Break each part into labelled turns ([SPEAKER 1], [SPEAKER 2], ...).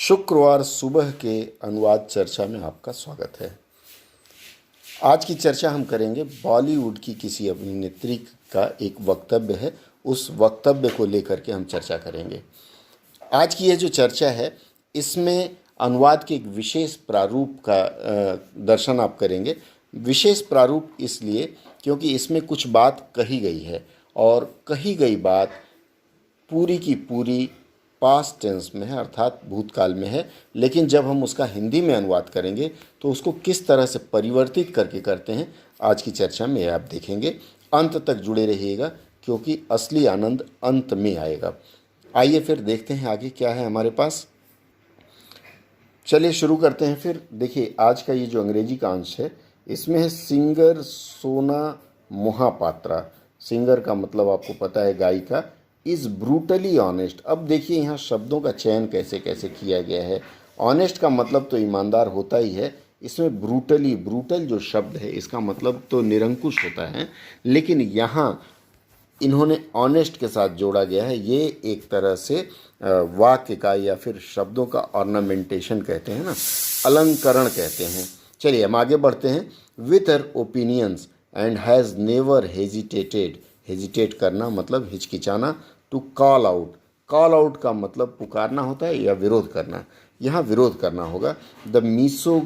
[SPEAKER 1] शुक्रवार सुबह के अनुवाद चर्चा में आपका स्वागत है। आज की चर्चा हम करेंगे बॉलीवुड की किसी अभिनेत्री का एक वक्तव्य है, उस वक्तव्य को लेकर के हम चर्चा करेंगे। आज की यह जो चर्चा है इसमें अनुवाद के एक विशेष प्रारूप का दर्शन आप करेंगे। विशेष प्रारूप इसलिए क्योंकि इसमें कुछ बात कही गई है और कही गई बात पूरी की पूरी पास्ट टेंस में है, अर्थात भूतकाल में है। लेकिन जब हम उसका हिंदी में अनुवाद करेंगे तो उसको किस तरह से परिवर्तित करके करते हैं, आज की चर्चा में आप देखेंगे। अंत तक जुड़े रहिएगा क्योंकि असली आनंद अंत में आएगा। आइए फिर देखते हैं आगे क्या है हमारे पास। चलिए शुरू करते हैं फिर। देखिए, आज का ये जो अंग्रेजी का अंश है इसमें है सिंगर सोना मोहापात्रा। सिंगर का मतलब आपको पता है गायिका। Is brutally honest. अब देखिए यहाँ शब्दों का चयन कैसे कैसे किया गया है। ऑनेस्ट का मतलब तो ईमानदार होता ही है, इसमें ब्रूटली, ब्रूटल जो शब्द है इसका मतलब तो निरंकुश होता है, लेकिन यहाँ इन्होंने ऑनेस्ट के साथ जोड़ा गया है। ये एक तरह से वाक्य का या फिर शब्दों का ऑर्नामेंटेशन कहते हैं ना, अलंकरण कहते हैं। चलिए हम आगे बढ़ते हैं। With her opinions and has never hesitated. Hesitate करना मतलब हिचकिचाना। To call out. Call out का मतलब पुकारना होता है या विरोध करना, यहाँ विरोध करना होगा। द मीसो,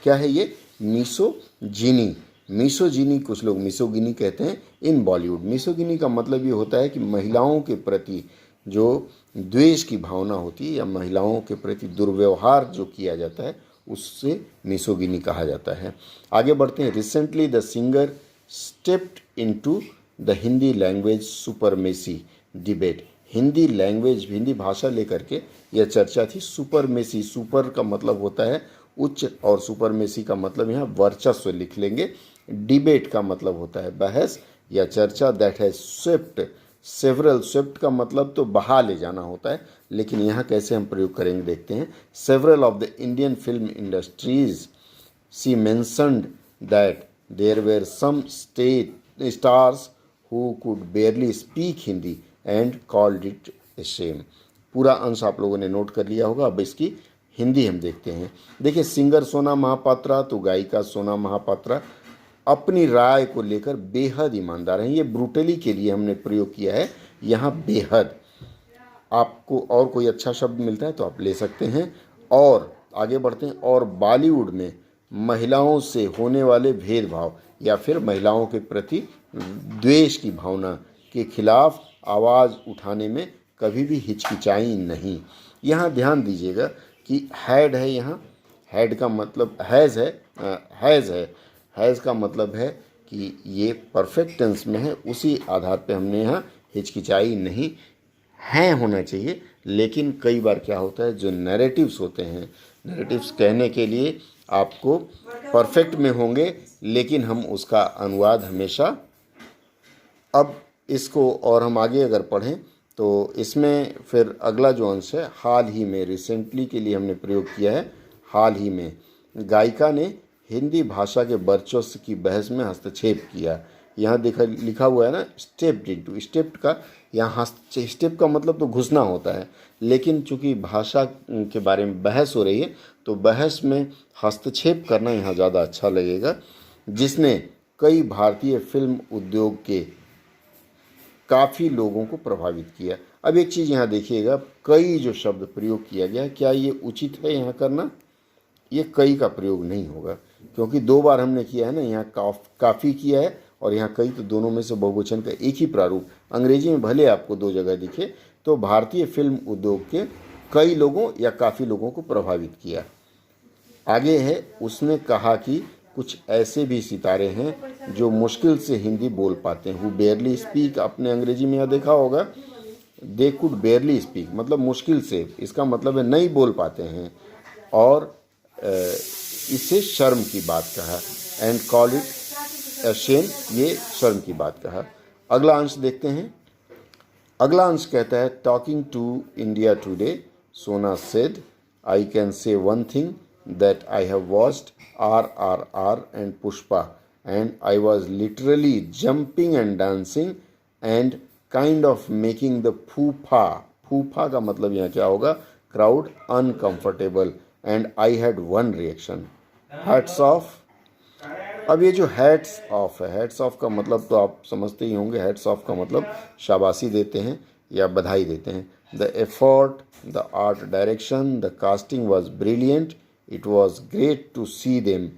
[SPEAKER 1] क्या है ये? मीसोजिनी। मीसोजिनी, कुछ लोग मिसोगिनी कहते हैं इन बॉलीवुड। मिसोगिनी का मतलब ये होता है कि महिलाओं के प्रति जो द्वेष की भावना होती है या महिलाओं के प्रति दुर्व्यवहार जो किया जाता है उससे मिसोगिनी कहा जाता है। आगे बढ़ते हैं। Recently the singer stepped into the Hindi language supremacy debate. Hindi language, Hindi भाषा लेकर के यह चर्चा थी। सुपरमेसी, सुपर का मतलब होता है उच्च और सुपरमेसी का मतलब यहाँ वर्चस्व लिख लेंगे। डिबेट का मतलब होता है बहस या चर्चा। That has swept several. Swept का मतलब तो बहा ले जाना होता है, लेकिन यहाँ कैसे हम प्रयोग करेंगे देखते हैं। Several of the Indian film industries she mentioned that there were some stars who could barely speak Hindi and called it a shame। पूरा अंश आप लोगों ने नोट कर लिया होगा। अब इसकी हिंदी हम देखते हैं। देखिए, सिंगर सोना महापात्रा, तो गायिका सोना महापात्रा अपनी राय को लेकर बेहद ईमानदार हैं। ये ब्रूटली के लिए हमने प्रयोग किया है यहाँ बेहद। आपको और कोई अच्छा शब्द मिलता है तो आप ले सकते हैं। और आगे बढ़ते हैं। और बॉलीवुड में महिलाओं से होने वाले भेदभाव या फिर महिलाओं के प्रति द्वेष की भावना के खिलाफ आवाज़ उठाने में कभी भी हिचकिचाई नहीं। यहाँ ध्यान दीजिएगा कि हैड है, यहाँ हैड का मतलब हैज़ है, हैज़ है। हैज़ का मतलब है कि ये परफेक्ट टेंस में है, उसी आधार पे हमने यहाँ हिचकिचाई नहीं है होना चाहिए। लेकिन कई बार क्या होता है, जो नैरेटिव्स होते हैं, नैरेटिव्स कहने के लिए आपको परफेक्ट में होंगे, लेकिन हम उसका अनुवाद हमेशा। अब इसको और हम आगे अगर पढ़ें तो इसमें फिर अगला जो अंश है, हाल ही में, रिसेंटली के लिए हमने प्रयोग किया है। हाल ही में गायिका ने हिंदी भाषा के वर्चस्व की बहस में हस्तक्षेप किया। यहाँ लिखा हुआ है ना स्टेप्ड इनटू। स्टेप्ड का यहाँ स्टेप का मतलब तो घुसना होता है, लेकिन चूंकि भाषा के बारे में बहस हो रही है तो बहस में हस्तक्षेप करना यहाँ ज़्यादा अच्छा लगेगा, जिसने कई भारतीय फिल्म उद्योग के काफ़ी लोगों को प्रभावित किया। अब एक चीज़ यहाँ देखिएगा, कई जो शब्द प्रयोग किया गया, क्या ये उचित है यहाँ करना? ये कई का प्रयोग नहीं होगा क्योंकि दो बार हमने किया है ना, यहाँ काफ़ी किया है और यहाँ कई, तो दोनों में से बहुवचन का एक ही प्रारूप। अंग्रेजी में भले आपको दो जगह दिखे, तो भारतीय फिल्म उद्योग के कई लोगों या काफ़ी लोगों को प्रभावित किया। आगे है, उसने कहा कि कुछ ऐसे भी सितारे हैं जो मुश्किल से हिंदी बोल पाते हैं। हु बेयरली स्पीक, आपने अंग्रेजी में यहाँ देखा होगा, दे कुड बेयरली स्पीक मतलब मुश्किल से, इसका मतलब है नहीं बोल पाते हैं। और इसे शर्म की बात कहा। And call it a shame, ये शर्म की बात कहा। अगला अंश देखते हैं। अगला अंश कहता है, टॉकिंग टू इंडिया टुडे सोना said, I can say one thing that I have watched RRR and Pushpa and I was literally jumping and dancing and kind of making the फूफा। फूफा का मतलब यहाँ क्या होगा? crowd uncomfortable and I had one reaction, hats off. अब ये जो हैट्स ऑफ है, हैट्स ऑफ का मतलब तो आप समझते ही होंगे, हैट्स ऑफ का मतलब शाबाशी देते हैं या बधाई देते हैं. The effort, the art direction, the casting was brilliant. It was great to see them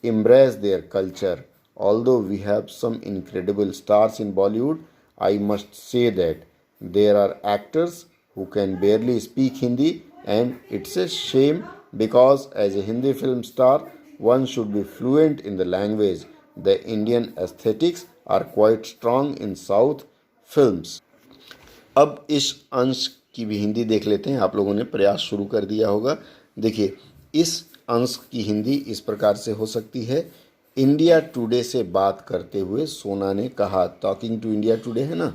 [SPEAKER 1] embrace their culture. Although we have some incredible stars in Bollywood, I must say that there are actors who can barely speak Hindi, and it's a shame because as a Hindi film star, one should be fluent in the language. The Indian aesthetics are quite strong in South films. अब इस अंश की भी हिंदी देख लेते हैं. आप लोगों ने प्रयास शुरू कर दिया होगा. देखिए, इस अंश की हिंदी इस प्रकार से हो सकती है. इंडिया टुडे से बात करते हुए सोना ने कहा, टॉकिंग टू इंडिया टुडे है ना,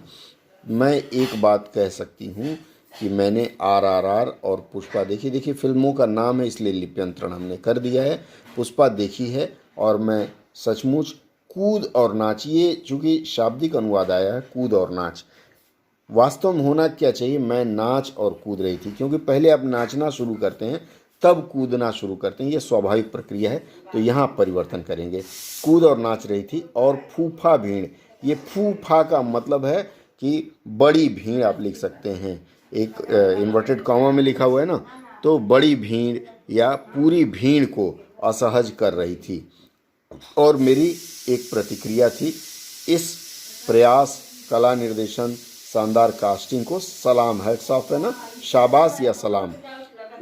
[SPEAKER 1] मैं एक बात कह सकती हूँ कि मैंने RRR और पुष्पा देखी. देखिए, फिल्मों का नाम है इसलिए लिप्यंतरण हमने कर दिया है. पुष्पा देखी है और मैं सचमुच कूद और नाच, ये चूँकि शाब्दिक अनुवाद आया है कूद और नाच, वास्तव में होना क्या चाहिए, मैं नाच और कूद रही थी, क्योंकि पहले आप नाचना शुरू करते हैं तब कूदना शुरू करते हैं, ये स्वाभाविक प्रक्रिया है. तो यहाँ परिवर्तन करेंगे, कूद और नाच रही थी. और फूफा भीड़, ये फूफा का मतलब है कि बड़ी भीड़ आप लिख सकते हैं, एक इन्वर्टेड कॉमा में लिखा हुआ है ना, तो बड़ी भीड़ या पूरी भीड़ को असहज कर रही थी. और मेरी एक प्रतिक्रिया थी, इस प्रयास, कला निर्देशन, शानदार कास्टिंग को सलाम, हैट्स ऑफ है ना, शाबाश या सलाम.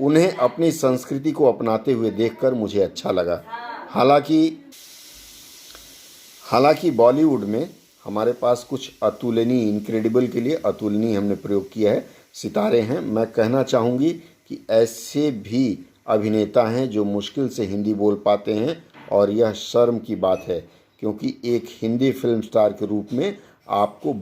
[SPEAKER 1] उन्हें अपनी संस्कृति को अपनाते हुए देखकर मुझे अच्छा लगा. हालांकि बॉलीवुड में हमारे पास कुछ अतुलनीय, इनक्रेडिबल के लिए अतुलनीय हमने प्रयोग किया है, सितारे हैं. मैं कहना चाहूँगी कि ऐसे भी अभिनेता हैं जो मुश्किल से हिंदी बोल पाते हैं, और यह शर्म की बात है, क्योंकि एक हिंदी फिल्म स्टार के रूप में आपकी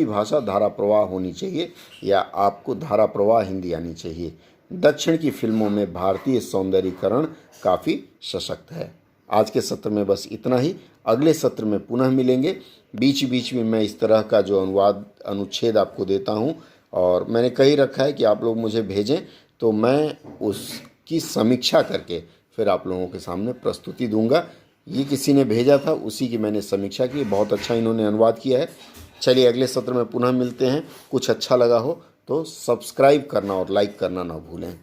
[SPEAKER 1] भाषा धारा प्रवाह होनी चाहिए, या आपको धारा प्रवाह हिंदी आनी चाहिए. दक्षिण की फिल्मों में भारतीय सौंदर्यीकरण काफ़ी सशक्त है. आज के सत्र में बस इतना ही. अगले सत्र में पुनः मिलेंगे. बीच बीच में मैं इस तरह का जो अनुच्छेद आपको देता हूँ, और मैंने कही रखा है कि आप लोग मुझे भेजें तो मैं उसकी समीक्षा करके फिर आप लोगों के सामने प्रस्तुति दूंगा. ये किसी ने भेजा था, उसी की मैंने समीक्षा की. बहुत अच्छा इन्होंने अनुवाद किया है. चलिए, अगले सत्र में पुनः मिलते हैं. कुछ अच्छा लगा हो तो सब्सक्राइब करना और लाइक करना ना भूलें.